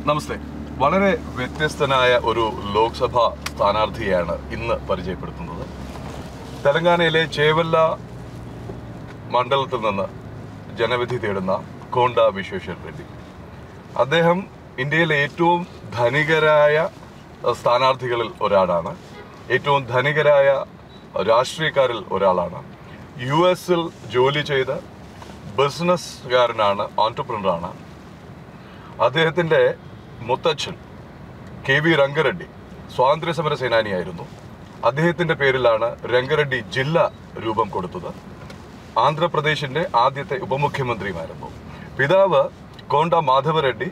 നമസ്തേ. വളരെ വ്യത്യസ്തനായ ഒരു ലോക്സഭാ സ്ഥാനാർത്ഥിയാണ് ഇന്ന് പരിചയപ്പെടുത്തുന്നത്. തെലങ്കാനയിലെ ചേവല്ല മണ്ഡലത്തിൽ നിന്ന് ജനവിധി തേടുന്ന കോണ്ട വിശ്വേശ്വർ റെഡ്ഡി. അദ്ദേഹം ഇന്ത്യയിലെ ഏറ്റവും ധനികരായ സ്ഥാനാർത്ഥികളിൽ ഒരാളാണ്. ഏറ്റവും ധനികരായ രാഷ്ട്രീയക്കാരിൽ ഒരാളാണ്. US-ൽ ജോലി ചെയ്ത ബിസിനസ്സുകാരനാണ്, ഓൺട്രപ്രനറാണ്. അദ്ദേഹത്തിൻ്റെ മുത്തച്ഛൻ KV രംഗറെഡ്ഡി സ്വാതന്ത്ര്യസമര സേനാനിയായിരുന്നു. അദ്ദേഹത്തിൻ്റെ പേരിലാണ് രംഗറെഡ്ഡി ജില്ല രൂപം കൊടുത്തത്. ആന്ധ്രാപ്രദേശിൻ്റെ ആദ്യത്തെ ഉപമുഖ്യമന്ത്രിയുമായിരുന്നു. പിതാവ് കോണ്ട മാധവ റെഡ്ഡി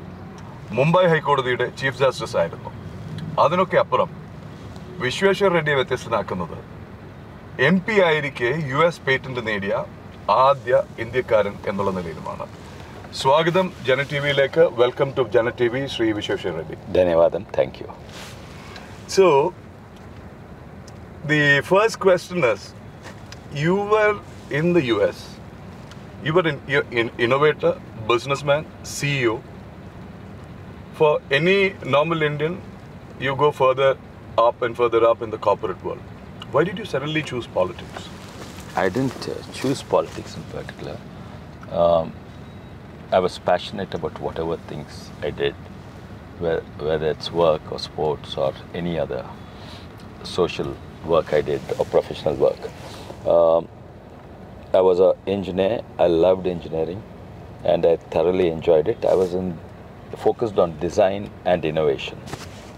മുംബൈ ഹൈക്കോടതിയുടെ ചീഫ് ജസ്റ്റിസ് ആയിരുന്നു. അതിനൊക്കെ അപ്പുറം വിശ്വേശ്വർ റെഡ്ഡിയെ വ്യത്യസ്തനാക്കുന്നത് MP ആയിരിക്കെ US പേറ്റന്റ് നേടിയ ആദ്യ ഇന്ത്യക്കാരൻ എന്നുള്ള നിലയിലുമാണ്. സ്വാഗതം ജന ടിവിയിലേക്ക്. Welcome to Jana TV, Shri Vishweshwar Reddy. ധന്യവാദം. Thank you. So, the first question is, you were in the US, you were an innovator, businessman, CEO. For any normal Indian, you go further up and further up in the corporate world. Why did you suddenly choose politics? I didn't choose politics in particular. I was passionate about whatever things I did, whether it's work or sports or any other social work I did or professional work. I was an engineer. I loved engineering and I thoroughly enjoyed it. I was focused on design and innovation.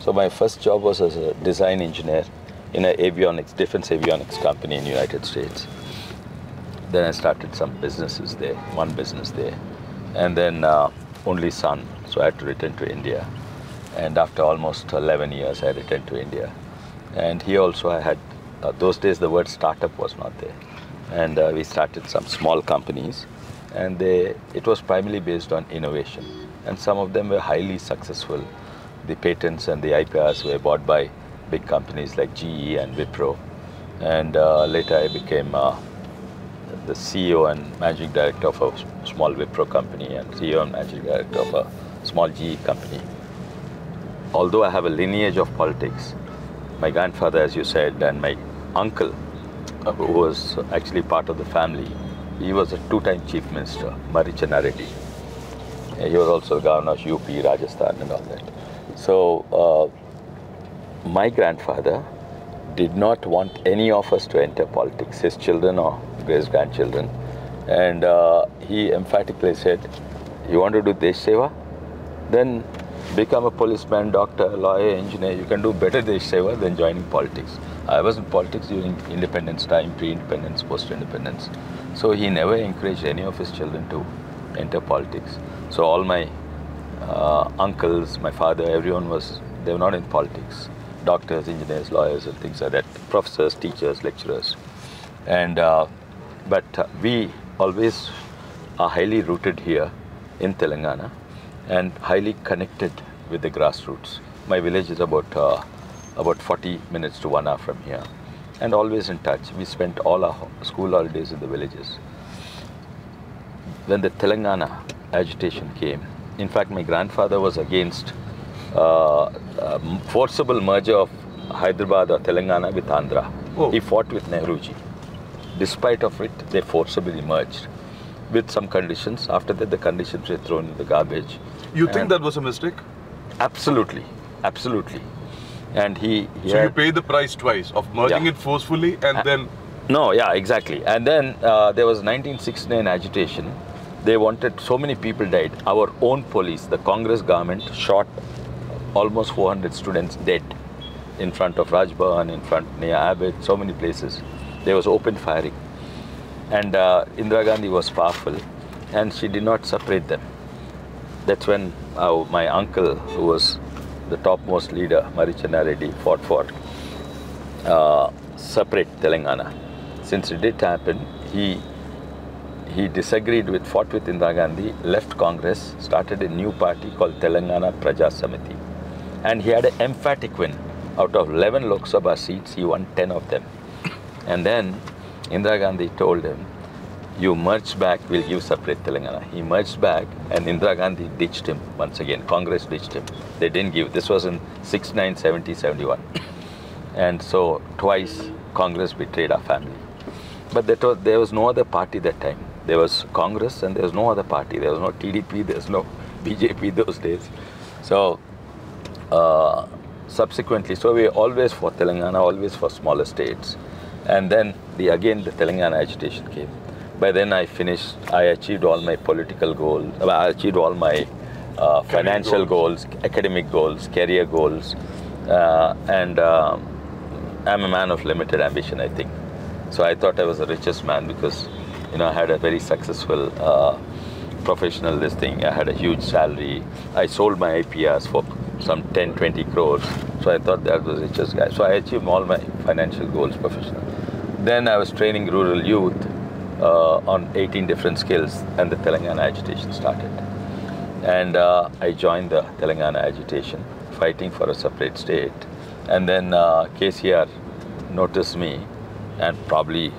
So my first job was as a design engineer in an defense avionics company in the United States. Then I started some businesses there, one business there. And then only son, so I had to return to India. And after almost 11 years, I returned to India. And here also I had, those days the word startup was not there. And we started some small companies. And it was primarily based on innovation. And some of them were highly successful. The patents and the IPRs were bought by big companies like GE and Wipro. And later I became the CEO and managing director of a small Wipro company and CEO and managing director of a small GE company. Although I have a lineage of politics, my grandfather, as you said, and my uncle, who was actually part of the family, he was a two-time chief minister, Reddy. He was also the governor of UP, Rajasthan and all that. So my grandfather did not want any of us to enter politics, his children or his grandchildren. And he emphatically said, you want to do Desh Seva? Then become a policeman, doctor, lawyer, engineer. You can do better Desh Seva than joining politics. I was in politics during independence time, pre-independence, post-independence. So he never encouraged any of his children to enter politics. So all my uncles, my father, everyone they were not in politics. Doctors, engineers, lawyers and things like that. Professors, teachers, lecturers. And but we always are highly rooted here in Telangana and highly connected with the grassroots. My village is about 40 minutes to 1 hour from here, and always in touch. We spent all our school holidays in the villages. When the Telangana agitation came, in fact, my grandfather was against forcible merger of Hyderabad or Telangana with Andhra. Oh. He fought with Nehruji. Despite of it, they forcibly merged with some conditions. After that, the conditions were thrown in the garbage. You think that was a mistake? Absolutely, absolutely. And so you paid the price twice of merging it forcefully and then... No, yeah, exactly. And then there was 1969 agitation. They wanted, so many people died. Our own police, the Congress government, shot almost 400 students dead in front of Rajbhavan, in front near Abbott, so many places. There was open firing. And Indira Gandhi was powerful and she did not separate them. That's when my uncle, who was the topmost leader, Reddy, fought for separate Telangana. Since it did happen, he disagreed fought with Indira Gandhi, left Congress, started a new party called Telangana Praja Samiti. And he had an emphatic win. Out of 11 Lok Sabha seats, he won 10 of them. And then Indira Gandhi told him, you merge back, we'll give separate Telangana. He merged back and Indira Gandhi ditched him once again. Congress ditched him. They didn't give. This was in 69, 70, 71. And so twice Congress betrayed our family. But there was no other party that time. There was Congress and there was no other party. There was no TDP, there was no BJP those days. So subsequently, so we always for Telangana, always for smaller states. And then again the Telangana agitation came. By then I achieved all my political goals, I achieved all my financial goals, academic goals, career goals, and I'm a man of limited ambition, I think. So I thought I was the richest man because, I had a very successful professional this thing. I had a huge salary. I sold my IPRs for some 10, 20 crores. So I thought that was the richest guy. So I achieved all my financial goals professional. Then I was training rural youth on 18 different skills, and the Telangana agitation started. And I joined the Telangana agitation, fighting for a separate state. And then KCR noticed me, and probably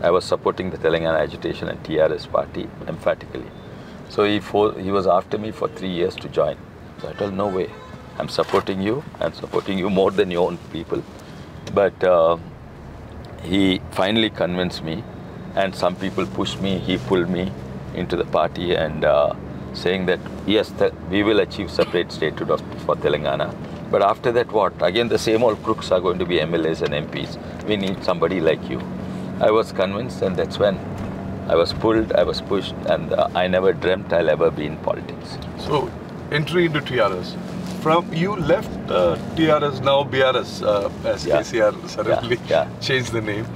I was supporting the Telangana agitation and TRS party emphatically. So he was after me for 3 years to join. So I told, no way, I'm supporting you more than your own people. But he finally convinced me, and some people pushed me, he pulled me into the party and saying that yes, we will achieve separate statehood for Telangana. But after that what? Again the same old crooks are going to be MLAs and MPs. We need somebody like you. I was convinced, and that's when I was pulled, I was pushed, and I never dreamt I'll ever be in politics. So, entry into TRS. You left TRS, now BRS, as KCR suddenly changed the name.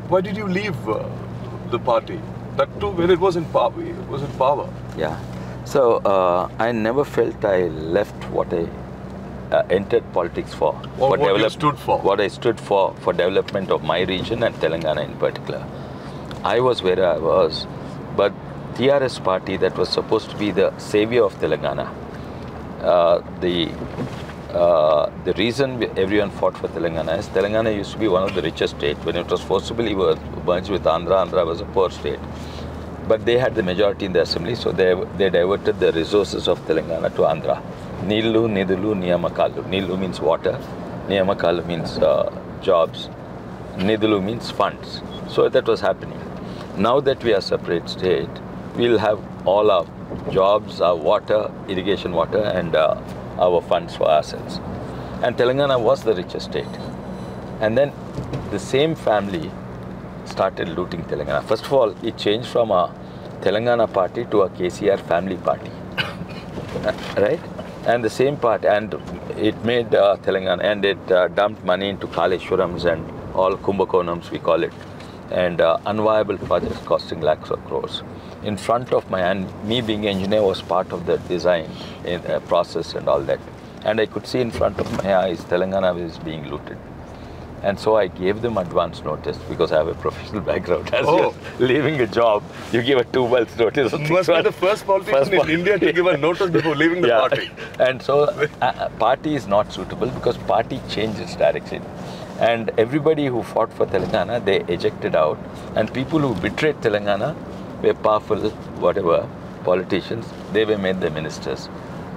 Why did you leave the party? That too, when it was in power. Yeah. So I never felt I left what I entered politics for. Or what you stood for. What I stood for development of my region and Telangana in particular. I was where I was, but TRS party that was supposed to be the savior of Telangana. The reason everyone fought for Telangana is Telangana used to be one of the richest states. When it was forcibly merged with Andhra, Andhra was a poor state. But they had the majority in the assembly, so they diverted the resources of Telangana to Andhra. Nillu, Nidulu, Niyamakalu. Nillu means water, Niyamakalu means jobs, Nidulu means funds. So that was happening. Now that we are a separate state, we'll have all our jobs, our water, irrigation water, and our funds for ourselves. And Telangana was the richest state. And then the same family started looting Telangana. First of all, it changed from a Telangana party to a KCR family party. Right? And the same party, and it made Telangana, and it dumped money into Kaleshwarams and all Kumbakonams, we call it, and unviable projects costing lakhs of crores. In front of me being an engineer was part of the design process and all that. And I could see in front of my eyes, Telangana is being looted. And so I gave them advance notice because I have a professional background. As you're leaving a job, you give a 2 months notice. You must be the first politician in India to give a notice before leaving the party. And so party is not suitable because party changes direction. And everybody who fought for Telangana, they ejected out. And people who betrayed Telangana were powerful, whatever, politicians, they were made the ministers.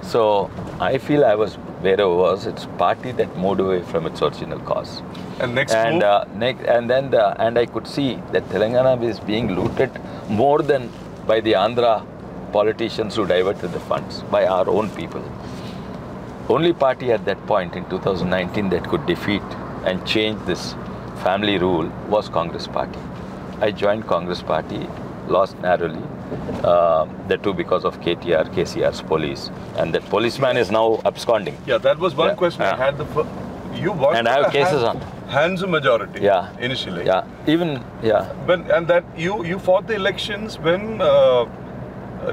So I feel I was where I was. It's party that moved away from its original cause. And next move? And I could see that Telangana is being looted more than by the Andhra politicians who diverted the funds, by our own people. Only party at that point in 2019 that could defeat and change this family rule was Congress party. I joined Congress party, lost narrowly, that too because of KCR's police, and that policeman is now absconding. Yeah, that was one question I had. You wanted and I have cases on hands-on majority initially. Yeah, And that you fought the elections when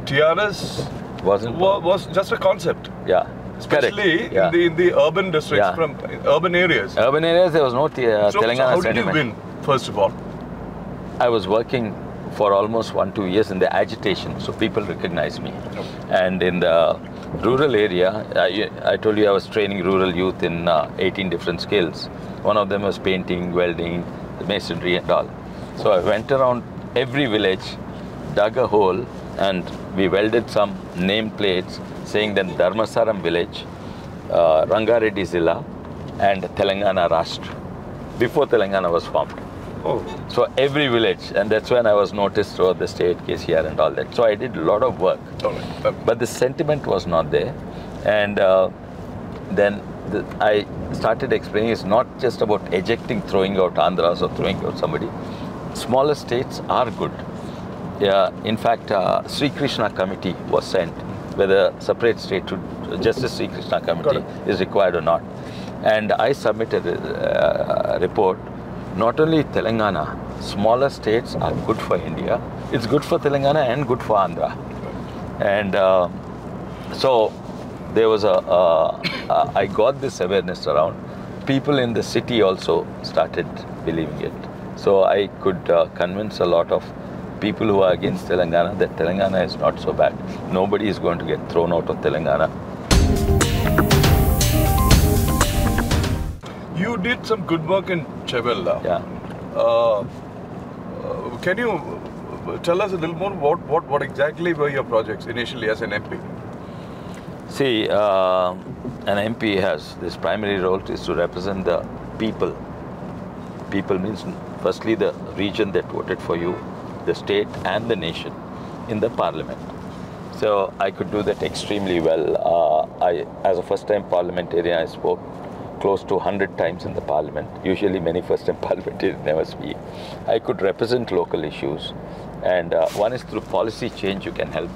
TRS was just a concept. Yeah. Especially in the urban districts, from urban areas. Urban areas, there was no Telangana So how did sentiment. you win, first of all? I was working for almost 1-2 years in the agitation, so people recognized me. And in the rural area, I told you I was training rural youth in 18 different skills. One of them was painting, welding, the masonry and all. So I went around every village, dug a hole, and we welded some name plates saying that Dharmasaram village, Rangareddy Zilla, and Telangana Rashtra, before Telangana was formed. Oh. So every village, and that's when I was noticed throughout the state, KCR and all that. So I did a lot of work, but the sentiment was not there. And then I started explaining it's not just about ejecting, throwing out Andhras or throwing out somebody. Smaller states are good. Yeah, in fact, Sri Krishna committee was sent, whether separate state to Justice Sri Krishna committee is required or not. And I submitted a report. Not only Telangana, smaller states are good for India. It's good for Telangana and good for Andhra. And so there was I got this awareness around. People in the city also started believing it. So I could convince a lot of people who are against Telangana that Telangana is not so bad. Nobody is going to get thrown out of Telangana. You did some good work in Chevella. Yeah. Can you tell us a little more what exactly were your projects initially as an MP? See, an MP has this primary role is to represent the people. People means firstly the region that voted for you, the state and the nation in the parliament. So I could do that extremely well. As a first-time parliamentarian, I spoke close to 100 times in the parliament. Usually many first-time parliamentarians never speak. I could represent local issues, and one is through policy change you can help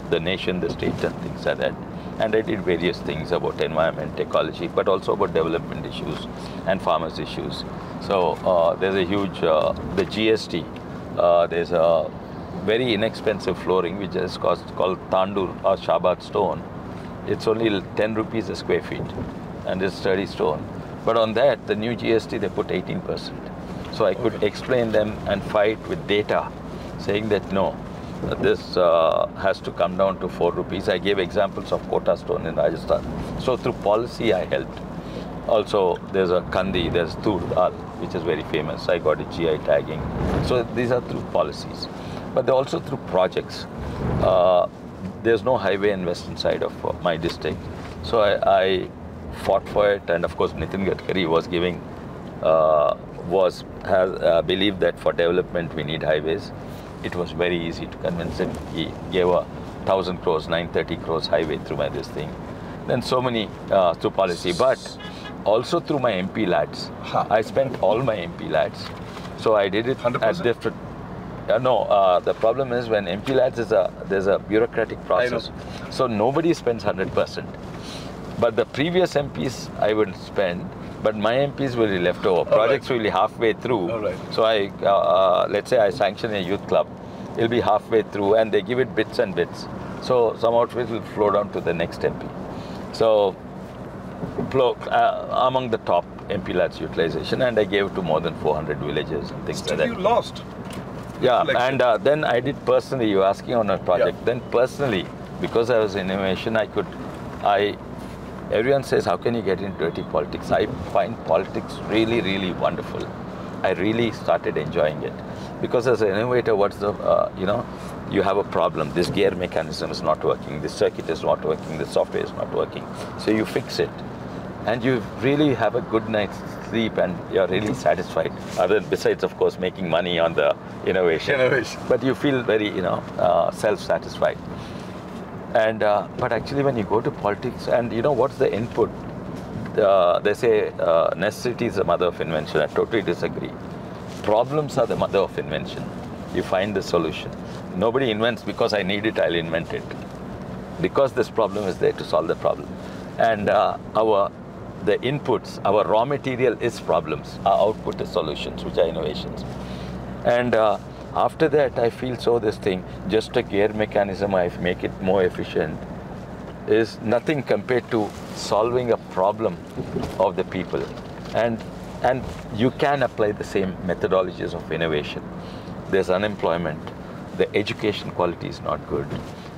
the nation, the state and things like that. And I did various things about environment, ecology, but also about development issues and farmers issues. So there's a huge, the GST, there's a very inexpensive flooring which is called Tandur or Shabat stone. It's only 10 rupees a square feet. And it's sturdy stone. But on that, the new GST, they put 18%. So I could explain them and fight with data, saying that no, this has to come down to 4 rupees. I gave examples of Kota stone in Rajasthan. So through policy, I helped. Also, there's a Kandi, there's Tur Dal, which is very famous. I got a GI tagging. So these are through policies. But they're also through projects. There's no highway in western side of my district. So I fought for it, and of course Nitin Gadkari was giving, believed that for development we need highways. It was very easy to convince him. He gave 1,000 crores, 930 crores highway through this thing. Then so many through policy, but also through my MP lads. I spent all my MP lads. So I did it 100%? At different. No, the problem is when MP lads there's a bureaucratic process. So nobody spends 100%. But the previous MPs I would spend, but my MPs will be left over. Projects will be halfway through. So let's say I sanction a youth club, it'll be halfway through, and they give it bits and bits. So some of it will flow down to the next MP. So among the top MP lads utilization, and I gave to more than 400 villages and things like that. You lost. Yeah, and then I did personally. You're asking on a project. Yeah. Then personally, because I was in innovation, everyone says, how can you get into dirty politics? I find politics really, really wonderful. I really started enjoying it. Because as an innovator, what's the, you have a problem. This gear mechanism is not working. This circuit is not working. This software is not working. So you fix it. And you really have a good night's sleep and you're really satisfied. Besides, of course, making money on the innovation. But you feel very, self-satisfied. And but actually, when you go to politics, and what's the input? They say necessity is the mother of invention. I totally disagree. Problems are the mother of invention. You find the solution. Nobody invents because I need it, I'll invent it. Because this problem is there to solve the problem. And the inputs, our raw material is problems. Our output is solutions, which are innovations. And after that, I feel this thing, just a gear mechanism, I make it more efficient, is nothing compared to solving a problem of the people. And you can apply the same methodologies of innovation. There's unemployment. The education quality is not good.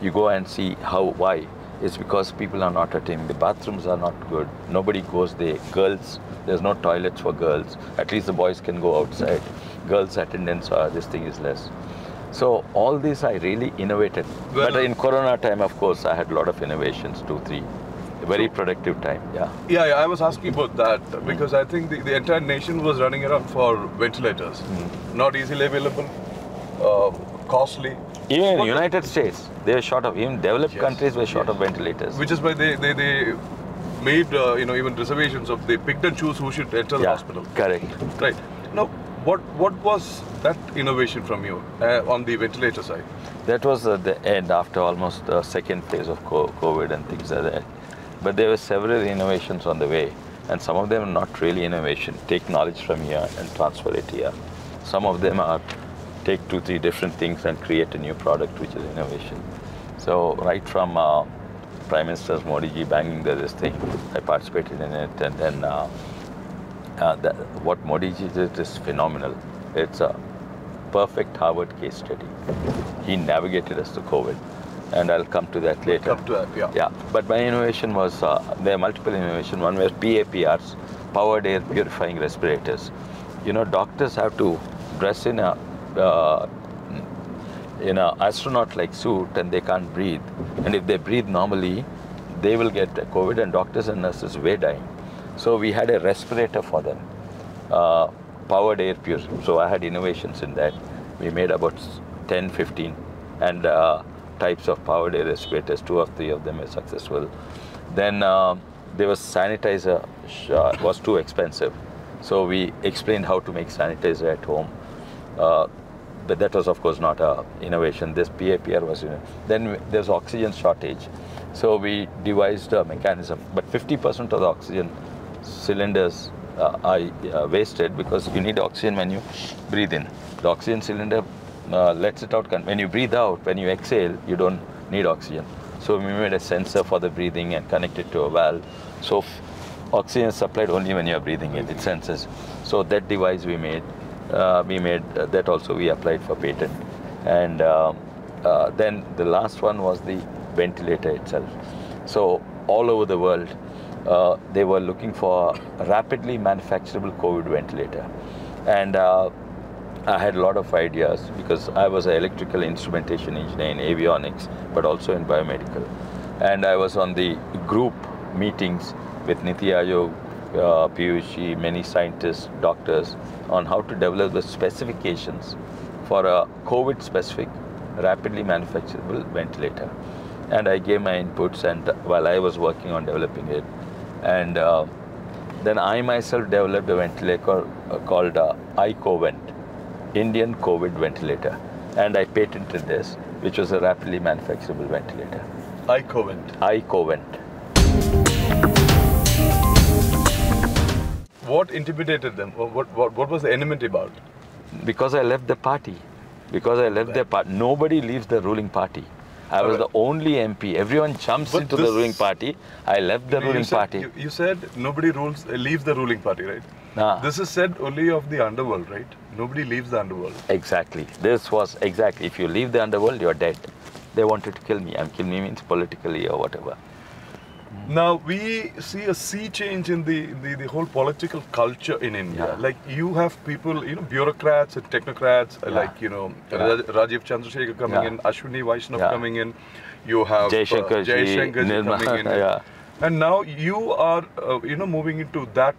You go and see why. It's because people are not attending. The bathrooms are not good. Nobody goes there. Girls, there's no toilets for girls. At least the boys can go outside. Girls' attendance, this thing is less. So all this I really innovated. Well, but in Corona time, of course, I had a lot of innovations, 2, 3. Very productive time, yeah. Yeah, I was asking about that because I think the entire nation was running around for ventilators. Not easily available, costly. Even in the United States, they were short of, even developed countries were short of ventilators. Which is why they made, even reservations of, they picked and choose who should enter the hospital. Correct. Right. Now, what was that innovation from you on the ventilator side? That was at the end, after almost the second phase of COVID and things like that. But there were several innovations on the way, and some of them are not really innovation. Take knowledge from here and transfer it here. Some of them are take 2, 3 different things and create a new product, which is innovation. So right from Prime Minister Modi ji banging this thing, I participated in it, and then what Modi ji did is phenomenal. It's a perfect Harvard case study. He navigated us to COVID. And I'll come to that later. Come to that, yeah. Yeah, but my innovation was, there are multiple innovations. One was PAPRs, powered air purifying respirators. Doctors have to dress in a astronaut-like suit, and they can't breathe. And if they breathe normally, they will get COVID, and doctors and nurses were dying. So we had a respirator for them, powered air purifier. So I had innovations in that. We made about 10, 15, and types of powered air respirators. 2 or 3 of them were successful. Then there was sanitizer, was too expensive. So we explained how to make sanitizer at home. But that was, of course, not an innovation. This PAPR was, Then there's oxygen shortage. So we devised a mechanism. But 50% of the oxygen cylinders are wasted because you need oxygen when you breathe in. The oxygen cylinder lets it out. When you breathe out, when you exhale, you don't need oxygen. So we made a sensor for the breathing and connected to a valve. So oxygen is supplied only when you're breathing in. It senses. So that device we made. That also we applied for patent. And then the last one was the ventilator itself. So all over the world, they were looking for a rapidly manufacturable COVID ventilator. And I had a lot of ideas because I was an electrical instrumentation engineer in avionics, but also in biomedical. And I was on the group meetings with Niti Aayog, Piyush, many scientists, doctors, on how to develop the specifications for a COVID-specific, rapidly manufacturable ventilator. And I gave my inputs, and while I was working on developing it, and then I myself developed a ventilator called iCovent, Indian COVID ventilator, and I patented this, which was a rapidly manufacturable ventilator. iCovent. What intimidated them? What was the enmity about? Because I left the party. Nobody leaves the ruling party. I was the only MP. Everyone jumps into the ruling party. I left the ruling party. You said nobody leaves the ruling party, right? This is said only of the underworld, right? Nobody leaves the underworld. Exactly. This was exactly. If you leave the underworld, you're dead. They wanted to kill me. And kill me means politically or whatever. Now we see a sea change in the whole political culture in India. Yeah. Like you have people, bureaucrats and technocrats, like Rajiv Chandrasekhar coming in, Ashwini Vaishnav coming in. You have Jaishankar coming in. And now you are, moving into that,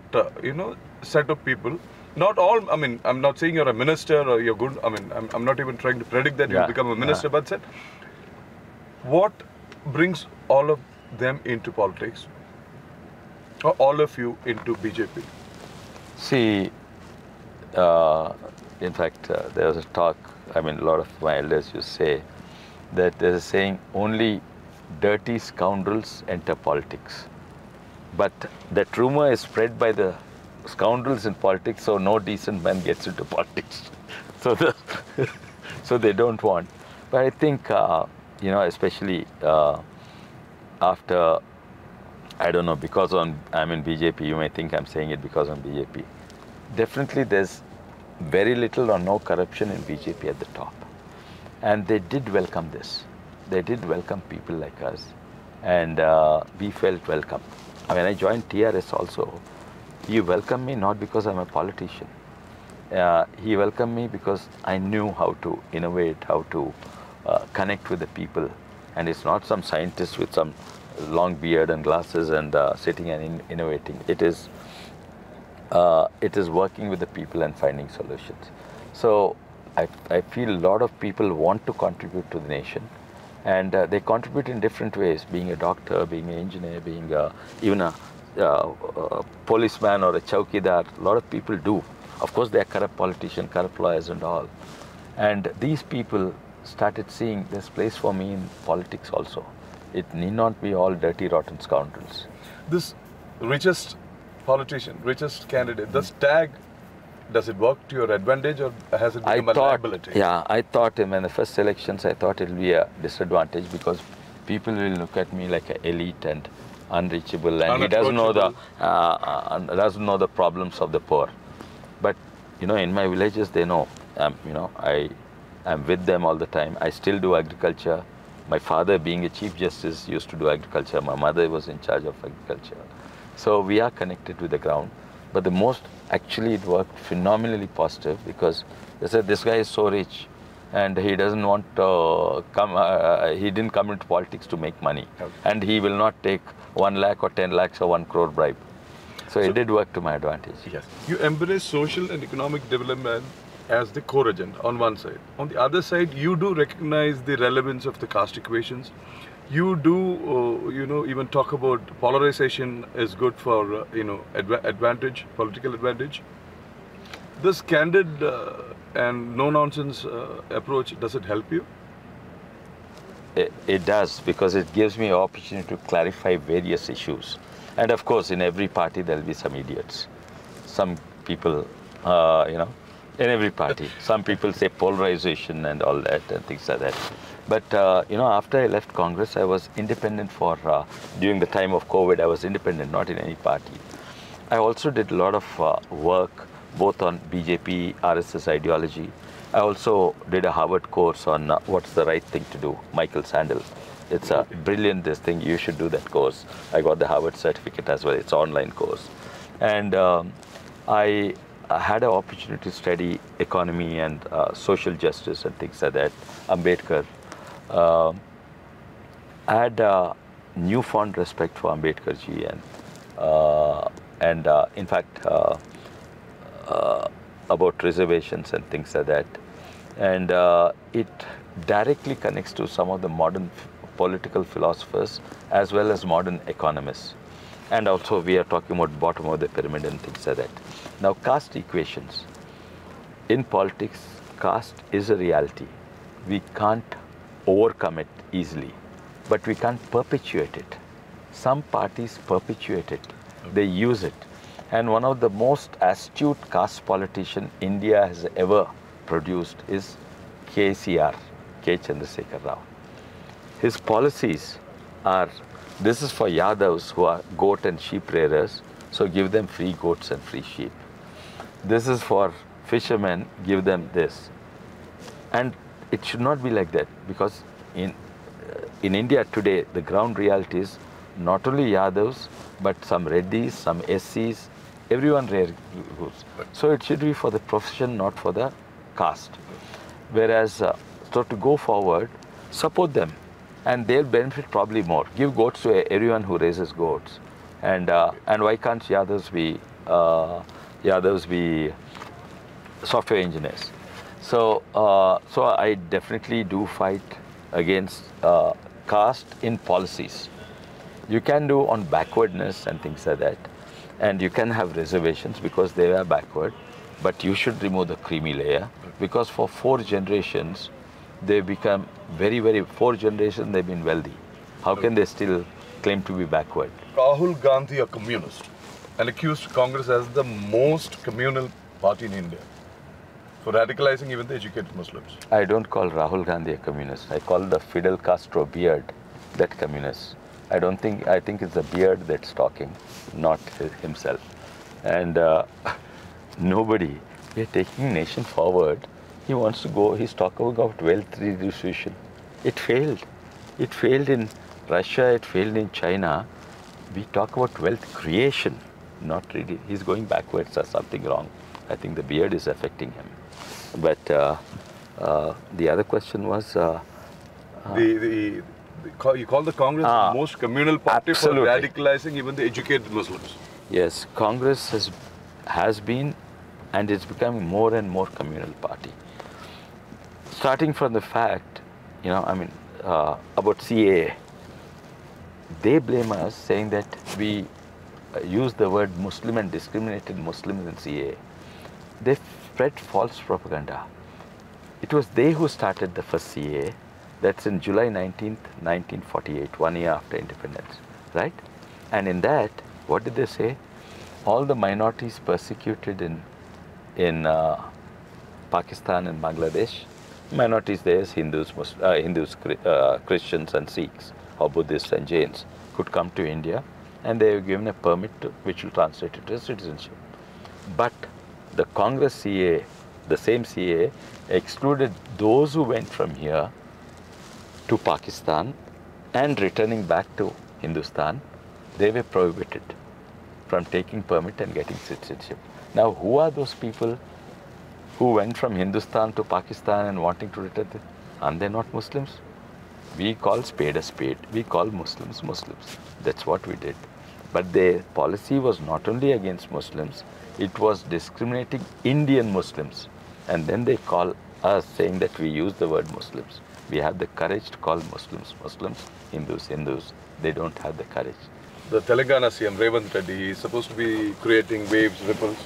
set of people. Not all. I mean, I'm not saying you're a minister or you're good. I mean, I'm not even trying to predict that you'll become a minister. But said, what brings all of them into politics, or all of you into BJP? See, in fact, there was a talk, a lot of my elders used to say that there's a saying, only dirty scoundrels enter politics. But that rumor is spread by the scoundrels in politics, so no decent man gets into politics. So they don't want. But I think, especially after, I don't know, because I'm in BJP, you may think I'm saying it because I'm BJP. Definitely there's very little or no corruption in BJP at the top. And they did welcome this. They did welcome people like us. and we felt welcome. When I joined TRS also, he welcomed me not because I'm a politician. He welcomed me because I knew how to innovate, how to connect with the people. And it's not some scientist with some long beard and glasses and sitting and innovating. It is working with the people and finding solutions. So I feel a lot of people want to contribute to the nation, and they contribute in different ways, being a doctor, being an engineer, being even a policeman or a chowkidar. A lot of people do. Of course, they are corrupt politicians, corrupt lawyers and all. And these people started seeing there's place for me in politics also. It need not be all dirty, rotten scoundrels. This richest politician, richest candidate, this tag, does it work to your advantage or has it become a liability? Yeah, I thought in the first elections, I thought it will be a disadvantage because people will look at me like an elite and unreachable, and he doesn't know the problems of the poor. But in my villages, they know. I am with them all the time. I still do agriculture. My father, being a chief justice, used to do agriculture. My mother was in charge of agriculture. So we are connected with the ground. But the most, actually, it worked phenomenally positive because they said this guy is so rich and he doesn't want to he didn't come into politics to make money. Okay. And he will not take 1 lakh or 10 lakhs or 1 crore bribe. So it did work to my advantage. Yes. You embrace social and economic development as the core agenda on one side. On the other side, you do recognize the relevance of the caste equations. You do, even talk about polarization is good for, advantage, political advantage. This candid and no-nonsense approach, does it help you? It does, because it gives me an opportunity to clarify various issues. And of course, in every party, there'll be some idiots. Some people, in every party. Some people say polarization and all that and things like that. But, after I left Congress, I was independent during the time of COVID, I was independent, not in any party. I also did a lot of work, both on BJP, RSS ideology. I also did a Harvard course on what's the right thing to do, Michael Sandel. It's a brilliant thing, you should do that course. I got the Harvard certificate as well, it's an online course. And I had an opportunity to study economy and social justice and things like that, Ambedkar. I had newfound respect for Ambedkar ji and in fact about reservations and things like that. And it directly connects to some of the modern political philosophers as well as modern economists. And also we are talking about bottom of the pyramid and things like that. Now, caste equations. In politics, caste is a reality. We can't overcome it easily, but we can't perpetuate it. Some parties perpetuate it. They use it. And one of the most astute caste politician India has ever produced is KCR, K. Chandrasekhar Rao. His policies are, this is for Yadavs who are goat and sheep rearers, so give them free goats and free sheep. This is for fishermen, give them this. And it should not be like that, because in India today, the ground reality is not only Yadavs, but some Reddys, some SCs, everyone rare goes. So it should be for the profession, not for the caste. Whereas, so to go forward, support them, and they'll benefit probably more. Give goats to everyone who raises goats, and why can't Yadavs be software engineers? So I definitely do fight against caste in policies. You can do on backwardness and things like that, and you can have reservations because they are backward, but you should remove the creamy layer, because for 4 generations they become very 4 generations they've been wealthy. How can they still claim to be backward? Rahul Gandhi, a communist, and accused Congress as the most communal party in India for radicalizing even the educated Muslims. I don't call Rahul Gandhi a communist. I call the Fidel Castro beard that communist. I think it's the beard that's talking, not himself. And nobody, we're taking nation forward. He wants to go, he's talking about wealth redistribution. It failed. It failed in Russia had failed in China. We talk about wealth creation, not really. He's going backwards or something wrong. I think the beard is affecting him. But the other question was... you call the Congress the most communal party absolutely. for radicalizing even the educated Muslims. Yes, Congress has been and it's becoming more and more communal party. Starting from the fact, about CAA, they blame us saying that we use the word Muslim and discriminated Muslims in CAA. They spread false propaganda. It was they who started the first CAA. That's in July 19th, 1948, 1 year after independence, right? And in that, what did they say? All the minorities persecuted in Pakistan and Bangladesh, minorities there is Hindus, Christians and Sikhs, or Buddhists and Jains, could come to India, and they were given a permit which will translate it to citizenship. But the Congress CAA, the same CAA, excluded those who went from here to Pakistan and returning back to Hindustan. They were prohibited from taking permit and getting citizenship. Now, who are those people who went from Hindustan to Pakistan and wanting to return? Are they not Muslims? We call spade a spade. We call Muslims Muslims. That's what we did. But their policy was not only against Muslims, it was discriminating Indian Muslims. And then they call us saying that we use the word Muslims. We have the courage to call Muslims Muslims, Hindus Hindus. They don't have the courage. The Telangana CM, Reddy, he is supposed to be creating waves, ripples.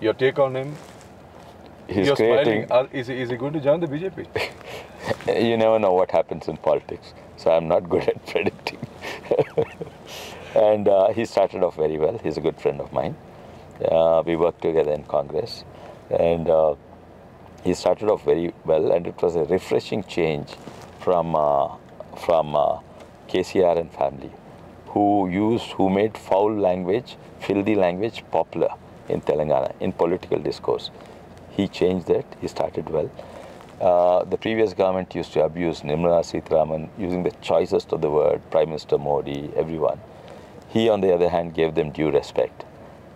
Your take on him? He's creating... Is he going to join the BJP? You never know what happens in politics. So I'm not good at predicting. And he started off very well. He's a good friend of mine. We worked together in Congress. And he started off very well, and it was a refreshing change from KCR and family, who made foul language, filthy language popular in Telangana, in political discourse. He changed that. He started well. The previous government used to abuse Nirmala Sitharaman, using the choicest of the word, Prime Minister Modi, everyone. He, on the other hand, gave them due respect.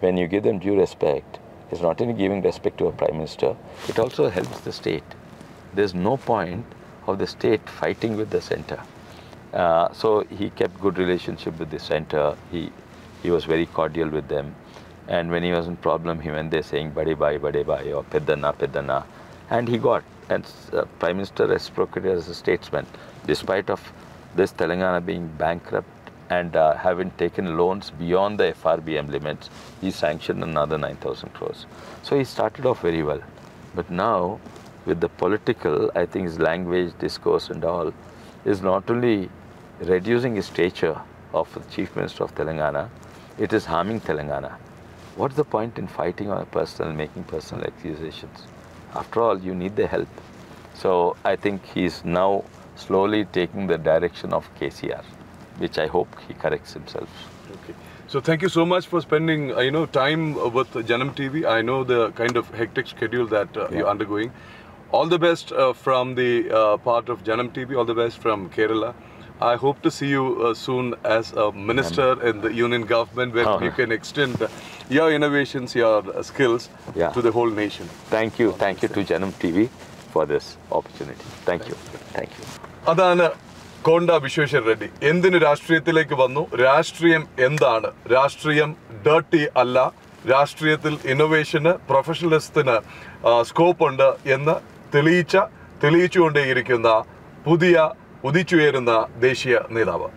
When you give them due respect, it's not only giving respect to a Prime Minister, it also helps the state. There's no point of the state fighting with the center. So he kept good relationship with the center. He was very cordial with them. And when he was in problem, he went there saying, Bade Bhai, or Peddana, Peddana. And he got, and Prime Minister reciprocated as a statesman. Despite of this Telangana being bankrupt and having taken loans beyond the FRBM limits, he sanctioned another 9,000 crores. So he started off very well. But now, with the political, I think his language, discourse and all, is not only reducing his stature of the Chief Minister of Telangana, it is harming Telangana. What's the point in fighting on a personal, making personal accusations? After all, you need the help. So I think he's now slowly taking the direction of KCR, which I hope he corrects himself. Okay. So thank you so much for spending time with Janam TV. I know the kind of hectic schedule that you're undergoing. All the best from the part of Janam TV. All the best from Kerala. I hope to see you soon as a minister in the union government, where you can extend your innovations, your skills to the whole nation. Thank you. Thank you to Janam TV for this opportunity. Thank you. Thank you. Adana Konda Vishweshwar Reddy. Endinu Rashtriyathileku vannu. Rashtriyam endanu? Rashtriyam dirty alla. Rashtriyathil innovation, professionalisthinu scope undu ennu തെളിയിച്ചുകൊണ്ടേയിരിക്കുന്ന പുതിയ ഉദിച്ചുയരുന്ന ദേശീയ നേതാവ്.